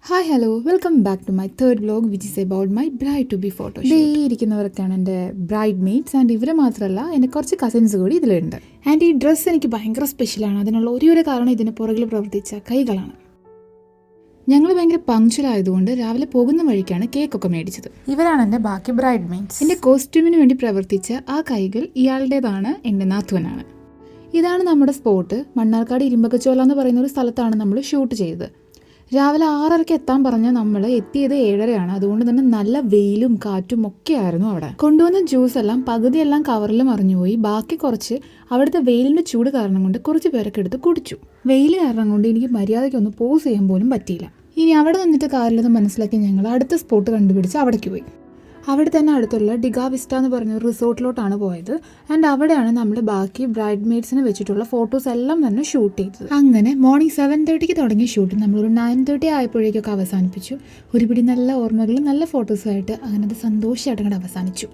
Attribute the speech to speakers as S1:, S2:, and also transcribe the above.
S1: Hi hello welcome back to my third vlog which is about my bride to be photo. ഈ ഇരിക്കുന്നവർക്കാണ് എൻ്റെ bride mates and ഇവർ മാത്രമല്ല എൻ്റെ കുറച്ച് കസിൻസ് കൂടി ഇതിലുണ്ട്. ആൻഡ് ഈ ഡ്രസ്സ് എനിക്ക് ഭയങ്കര സ്പെഷ്യലാണ്. അതിനുള്ള ഒരു കാരണം ഇതിന് പുറകിൽ പ്രവർത്തിച്ച കൈകളാണ്. ഞങ്ങൾ ഭയങ്കര പങ്ക്ച്വലായതുകൊണ്ട് രാവിലെ പോകുന്ന വഴിക്കാണ് കേക്കൊക്കെ മേടിച്ചത്. ഇവരാണ് എൻ്റെ ബാക്കി ബ്രൈഡ് മെയ്റ്റ്സ്. എൻ്റെ കോസ്റ്റ്യൂമിന് വേണ്ടി പ്രവർത്തിച്ച ആ കൈകൾ ഇയാളുടേതാണ്, എൻ്റെ നാത്തുവനാണ്. ഇതാണ് നമ്മുടെ സ്പോട്ട്. മണ്ണാർക്കാട് ഇരുമ്പക്കച്ചോല എന്ന് പറയുന്ന ഒരു സ്ഥലത്താണ് നമ്മൾ ഷൂട്ട് ചെയ്തത്. രാവിലെ 6:30 എത്താൻ പറഞ്ഞാൽ നമ്മൾ എത്തിയത് 7:30. അതുകൊണ്ട് തന്നെ നല്ല വെയിലും കാറ്റും ഒക്കെ ആയിരുന്നു. അവിടെ കൊണ്ടുവന്ന ജ്യൂസ് എല്ലാം പകുതിയെല്ലാം കവറിൽ മറിഞ്ഞുപോയി. ബാക്കി കുറച്ച് അവിടുത്തെ വെയിലിൻ്റെ ചൂട് കാരണം കൊണ്ട് കുറച്ച് പേരൊക്കെ എടുത്ത് കുടിച്ചു. വെയിൽ കാരണം കൊണ്ട് എനിക്ക് മര്യാദയ്ക്കൊന്ന് പോസ് ചെയ്യാൻ പോലും പറ്റിയില്ല. ഇനി അവിടെ നിന്നിട്ട് കാര്യമില്ലെന്ന് മനസ്സിലാക്കി ഞങ്ങൾ അടുത്ത സ്പോട്ട് കണ്ടുപിടിച്ച് അവിടേക്ക് പോയി. അവിടെ തന്നെ അടുത്തുള്ള ഡിഗ വിസ്റ്റ എന്ന് പറഞ്ഞ റിസോർട്ടിലോട്ടാണ് പോയത്. ആൻഡ് അവിടെയാണ് നമ്മൾ ബാക്കി ബ്രൈഡ് മെയ്ഡ്സിനെ വെച്ചിട്ടുള്ള ഫോട്ടോസ് എല്ലാം തന്നെ ഷൂട്ട് ചെയ്തത്. അങ്ങനെ മോർണിംഗ് 7:30 തുടങ്ങിയ ഷൂട്ട് നമ്മളൊരു 9:30 ആയപ്പോഴേക്കൊക്കെ അവസാനിപ്പിച്ചു. ഒരുപിടി നല്ല ഓർമ്മകളും നല്ല ഫോട്ടോസുമായിട്ട് അങ്ങനെ അത് സന്തോഷമായിട്ട് അങ്ങോട്ട് അവസാനിച്ചു.